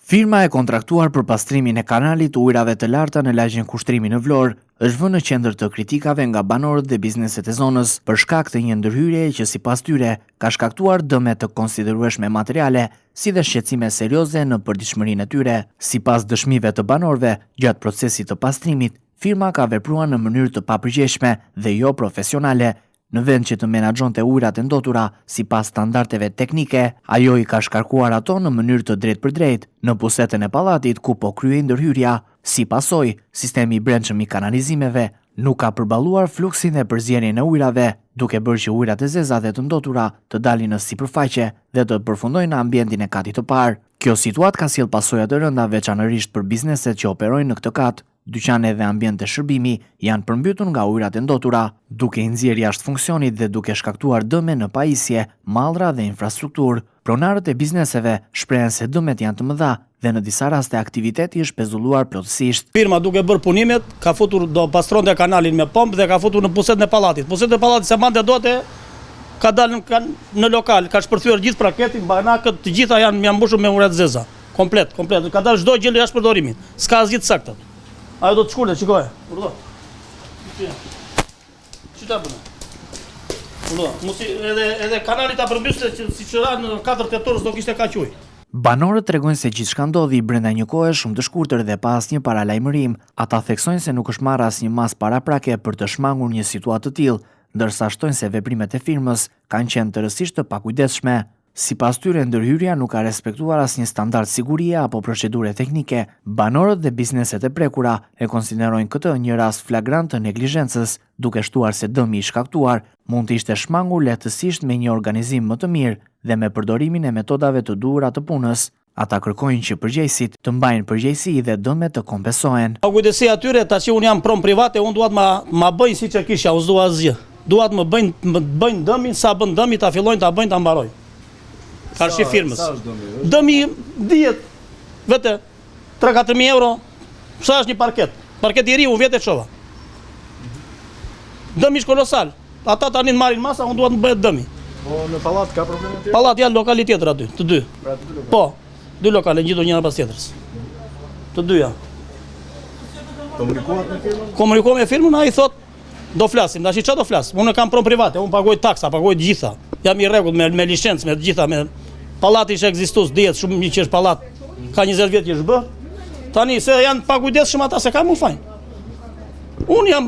Firma e kontraktuar për pastrimin e kanalit ujrave të larta në lagjen Kushtrimi në Vlorë është vënë në qendër të kritikave nga banorët dhe bizneset e zonës për shkak të një ndërhyrjeje që sipas tyre ka shkaktuar dëme të konsiderueshme materiale, si dhe shqetësime serioze në përditshmërinë e tyre. Sipas dëshmive të banorëve, gjatë procesit të pastrimit, firma ka vepruar në mënyrë të papërgjegjshme dhe jo profesionale. Në vend që të menaxhonte ujrat e ndotura sipas standardeve teknike, ajo i ka shkarkuar ato në mënyrë të drejtpërdrejtë në pusetën e pallatit ku po kryej ndërhyrja. Si pasojë, sistemi i brendshëm i kanalizimeve nuk ka përballuar fluksin dhe përzierjen e ujrave, duke bërë që ujrat e zeza dhe të ndotura të dalin në sipërfaqe dhe të përfundojnë në ambientin e katit të parë. Kjo situatë ka sjellë pasoja të rënda veçanërisht për bizneset që operojnë në këtë kat. Dyqane dhe ambient e shërbimi janë përmbytur nga ujrat e ndotura, duke i nxjerrë jashtë funksionit dhe duke shkaktuar dëme në pajisje, mallra dhe infrastrukturë. Pronarët e bizneseve shprehen se dëmet janë të mëdha dhe në disa raste aktiviteti është pezulluar plotësisht. Firma duke bërë punimet, ka futur do pastronte kanalin me pompë dhe ka futur në pusetën e pallatit. Pusetën e pallatit se mande dote ka dalë në lokal, ka shpërthyer gjithë praketin, banakët, të gjitha janë mbushur me ujrat zeza. Komplet. Ka dalë çdo gjë jashtë përdorimit. S'ka asgjë të saktë. Ajo do të shkulle, qikoje. Urdo. Që ta bëna? Urdo. Edhe kanali ta përmbyste që si qëra në 4 tetor s'do kishte kaq ujë. Banorët tregojnë se gjithçka ndodhi brenda një kohe shumë të shkurtër dhe pa asnjë paralajmërim. Ata theksojnë se nuk është marrë asnjë mas paraprake për të shmangur një situatë të tillë, ndërsa shtojnë se veprimet e firmës kanë qenë tërësisht të pakujdesshme. Sipas tyre, ndërhyrja nuk ka respektuar asnjë standard sigurie apo procedure teknike. Banorët dhe bizneset e prekura e konsiderojnë këtë një rast flagrant të neglizhencës, duke shtuar se dëmi i shkaktuar mund të ishte shmangur lehtësisht me një organizim më të mirë dhe me përdorimin e metodave të duhura të punës. Ata kërkojnë që përgjegjësit të mbajnë përgjegjësi dhe dëmet të kompensohen. Kujdesia atyre, tash unë jam pron private, unë duat ma bëjnë siç e kisha, unë s'dua asgjë. Duat më bëjnë dëmin, sa bën dëmi ta fillojnë ta bëjnë ta mbarojnë. Karshi firmës. Dëmi 10, vete, 3-4.000 euro, sa është një parket. Parket i ri, unë vjetë e qova. Dëmi është kolosal. Ata tani të marrin masa, unë duat më bëhet dëmi. Po në pallat ka probleme tjetër? Pallat janë lokali tjetër aty, të dy. Po, 2 lokale, ngjitur njëra pas tjetrës. Të dyja. Komunikohet me firmën? Komunikoj me firmën, ai thot, do flasim, tash çfarë do flas? Unë kam pron private, unë pagoj taksa, pagoj të gjitha. Jam i rregullt me licencë, me të gjitha, me pallati që ekzistos, dihet shumë mirë që është pallat. Ka 20 vjet që është bë. Tani se janë pa kujdesshëm ata se kam u fajin. Unë jam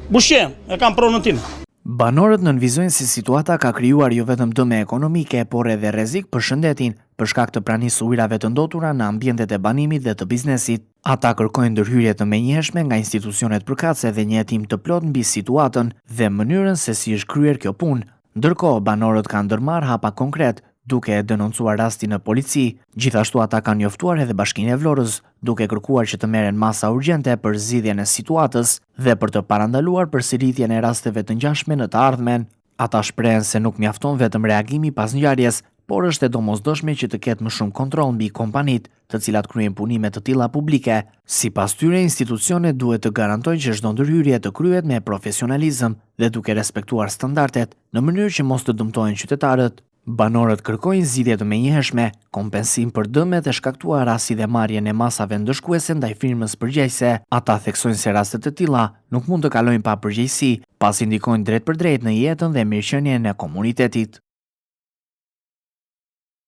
bushem, e kam pronën time. Banorët nënvizojnë se situata ka krijuar jo vetëm dëme ekonomike, por edhe rrezik për shëndetin, për shkak të pranisë ujrave të ndotura në ambientet e banimit dhe të biznesit. Ata kërkojnë ndërhyrje të menjëhershme nga institucionet përkatëse dhe një hetim të plot mbi situatën dhe mënyrën se si është kryer kjo punë. Ndërkohë, banorët kanë ndërmarrë hapa konkret, duke e denoncuar rastin në polici. Gjithashtu ata kanë njoftuar edhe Bashkinë e Vlorës, duke kërkuar që të merren masa urgjente për zgjidhjen e situatës dhe për të parandaluar përsëritjen e rasteve të ngjashme në të ardhmen. Ata shprehen se nuk mjafton vetëm reagimi pas ngjarjes, por është e domosdoshme që të ketë më shumë kontroll mbi kompanitë, të cilat kryejnë punime të tilla publike. Sipas tyre, institucionet duhet të garantojnë që çdo ndërhyrje të kryhet me profesionalizëm dhe duke respektuar standardet në mënyrë që mos të dëmtojnë qytetarët. Banorët kërkojnë zgjidhje të menjëhershme, kompensim për dëmet e shkaktuara si dhe marrjen e masave ndëshkuese ndaj firmës përgjegjëse. Ata theksojnë se rastet të tilla nuk mund të kalojnë pa përgjegjësi, pasi ndikojnë drejt për drejt në jetën dhe mirëqenien e komunitetit.